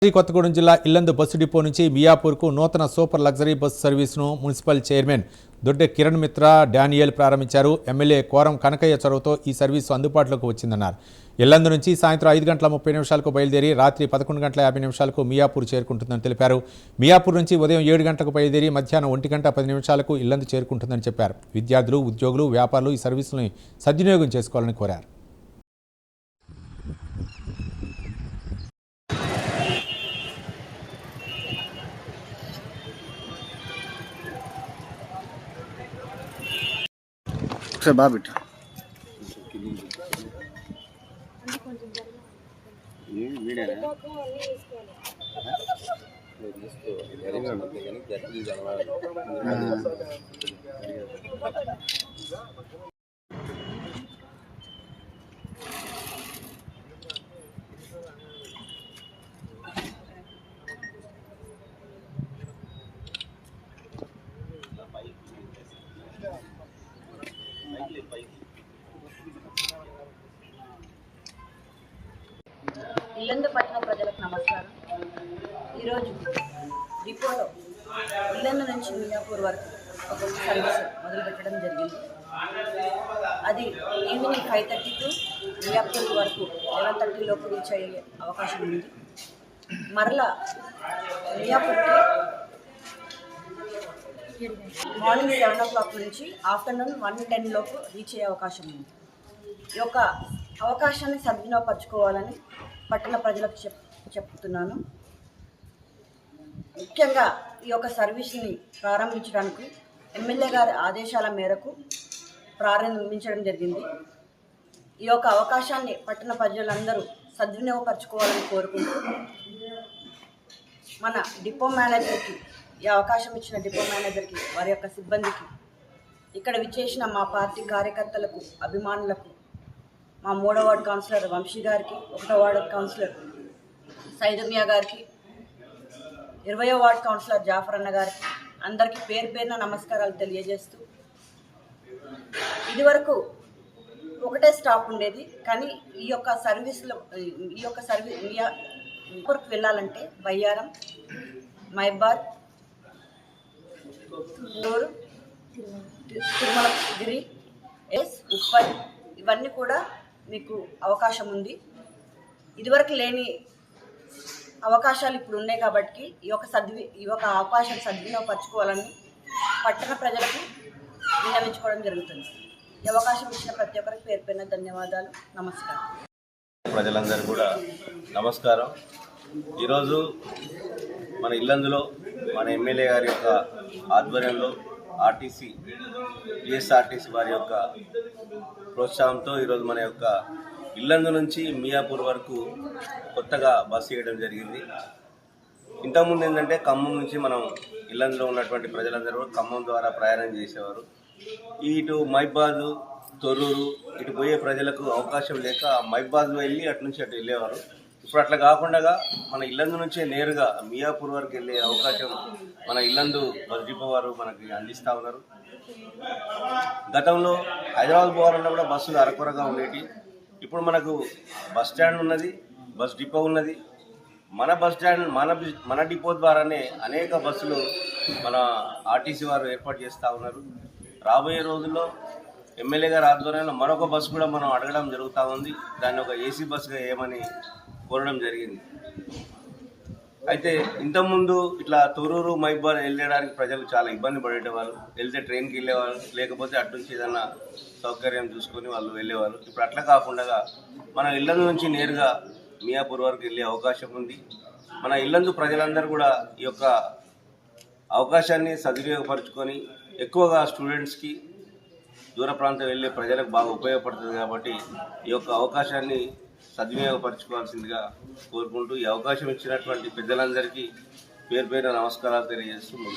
కొత్తగూడెం జిల్లా Yellandu bus depot నుంచి మియాపూర్కు నూతన సూపర్ లగ్జరీ బస్సు సర్వీసును municipal chairman Dodde Kiran Mitra Daniel ప్రారంభించారు. ఎమ్మెల్యే కోరం కనకయ్య చొరవతో ఈ సర్వీసు అందుబాటులోకి వచ్చిందన్నారు. ఇల్లందు నుంచి సాయంత్రం 5:30 బయలుదేరి రాత్రి 11:50 మియాపూర్ చేరుకుంటుందని తెలిపారు. మియాపూర్ నుంచి ఉదయం 7 గంటలకు బయలుదేరి మధ్యాహ్నం 1:10 ఇల్లందు చేరుకుంటుందని చెప్పారు. విద్యార్థులు, ఉద్యోగులు, వ్యాపారులు ఈ సర్వీసులను సద్వినియోగం చేసుకోవాలని కోరారు. सर बाबा बेटा ఇల్లందు పట్టణ ప్రజలకు నమస్కారం. ఈరోజు డిపోలో ఇల్లందు నుంచి మియాపూర్ వరకు ఒక సర్వీస్ మొదలుపెట్టడం జరిగింది. అది ఈవినింగ్ 5:30 టు మియాపూర్ వరకు 11:30 లోపు రీచ్ అయ్యే అవకాశం ఉంది. మరలా మియాపూర్కి మార్నింగ్ 7 o'clock నుంచి ఆఫ్టర్నూన్ 1:10 లోపు రీచ్ అయ్యే అవకాశం ఉంది. ఈ యొక్క అవకాశాన్ని సద్వినియోగపరచుకోవాలని పట్టణ ప్రజలకు చెప్తున్నాను. ముఖ్యంగా ఈ యొక్క సర్వీస్ని ప్రారంభించడానికి ఎమ్మెల్యే గారి ఆదేశాల మేరకు ప్రారంభించడం జరిగింది. ఈ యొక్క అవకాశాన్ని పట్టణ ప్రజలందరూ సద్వినియోగపరచుకోవాలని కోరుకుంటూ మన డిపో మేనేజర్కి ఈ అవకాశం ఇచ్చిన డిపో మేనేజర్కి, వారి యొక్క సిబ్బందికి, ఇక్కడ విచ్చేసిన మా పార్టీ కార్యకర్తలకు, అభిమానులకు, మా 3వ వార్డు కౌన్సిలర్ వంశీ గారికి, 1వ వార్డు కౌన్సిలర్ సైదుమియా గారికి, 20వ వార్డు కౌన్సిలర్ జాఫర్ అన్న గారికి అందరికీ పేరు పేరున నమస్కారాలు తెలియజేస్తూ, ఇదివరకు ఒకటే స్టాప్ ఉండేది. కానీ ఈ యొక్క సర్వీస్ మియాపూర్కి వెళ్ళాలంటే బయ్యారం, మైబార్, నూరు, తిరుమలగిరి, ఉప్పల్ ఇవన్నీ కూడా మీకు అవకాశం ఉంది. ఇదివరకు లేని అవకాశాలు ఇప్పుడు ఉన్నాయి. కాబట్టి ఈ యొక్క అవకాశం సద్వినియోగపరచుకోవాలని పట్టణ ప్రజలకు విన్నవించుకోవడం జరుగుతుంది. ఈ అవకాశం ఇచ్చిన ప్రతి ఒక్కరికి పేరు పేరున ధన్యవాదాలు. నమస్కారం. ప్రజలందరూ కూడా నమస్కారం. ఈరోజు మన ఇల్లందులో మన ఎమ్మెల్యే గారి యొక్క ఆధ్వర్యంలో టీఎస్ఆర్టీసీ వారి యొక్క ప్రోత్సాహంతో ఈరోజు మన యొక్క ఇల్లందు నుంచి మియాపూర్ వరకు కొత్తగా బస్సు వేయడం జరిగింది. ఇంతకుముందు ఏంటంటే ఖమ్మం నుంచి మనం ఇల్లందులో ఉన్నటువంటి ప్రజలందరూ ఖమ్మం ద్వారా ప్రయాణం చేసేవారు. ఇటు మైబాద్, తొర్రూరు ఇటు పోయే ప్రజలకు అవకాశం లేక మైబాద్ వెళ్ళి అటు నుంచి అటు వెళ్ళేవారు. ఇప్పుడు అట్లా కాకుండా మన ఇల్లందు నుంచే నేరుగా మియాపూర్ వరకు వెళ్ళే అవకాశం మన ఇల్లందు బస్ డిపో వారు మనకి అందిస్తూ ఉన్నారు. గతంలో హైదరాబాద్ పోవాలన్నా కూడా బస్సులు అరకొరగా ఉండేవి. ఇప్పుడు మనకు బస్ స్టాండ్ ఉన్నది, బస్ డిపో ఉన్నది. మన బస్ స్టాండ్ మన డిపో ద్వారానే అనేక బస్సులు మన ఆర్టీసీ వారు ఏర్పాటు చేస్తూ ఉన్నారు. రాబోయే రోజుల్లో ఎమ్మెల్యే గారి ఆధ్వర్యంలో మరొక బస్సు కూడా మనం అడగడం జరుగుతూ ఉంది. దాన్ని ఒక ఏసీ బస్సుగా ఏమని కోరడం జరిగింది. అయితే ఇంతకుముందు ఇట్లా తొర్రూరు, మైబార్ వెళ్ళడానికి ప్రజలు చాలా ఇబ్బంది పడేవారు. వెళ్తే ట్రైన్కి వెళ్ళేవారు, లేకపోతే అటు నుంచి ఏదన్నా సౌకర్యం చూసుకొని వాళ్ళు వెళ్ళేవారు. ఇప్పుడు అట్లా కాకుండా మన ఇల్లందు నుంచి నేరుగా మియాపూర్ వరకు వెళ్ళే అవకాశం ఉంది. మన ఇల్లందు ప్రజలందరూ కూడా ఈ యొక్క అవకాశాన్ని సద్వినియోగపరుచుకొని ఎక్కువగా స్టూడెంట్స్కి, దూర ప్రాంతం వెళ్ళే ప్రజలకు బాగా ఉపయోగపడుతుంది. కాబట్టి ఈ యొక్క అవకాశాన్ని సద్వినియోగపరచుకోవాల్సిందిగా కోరుకుంటూ ఈ అవకాశం ఇచ్చినటువంటి పెద్దలందరికీ పేరు పేరున నమస్కారాలు తెలియజేస్తూ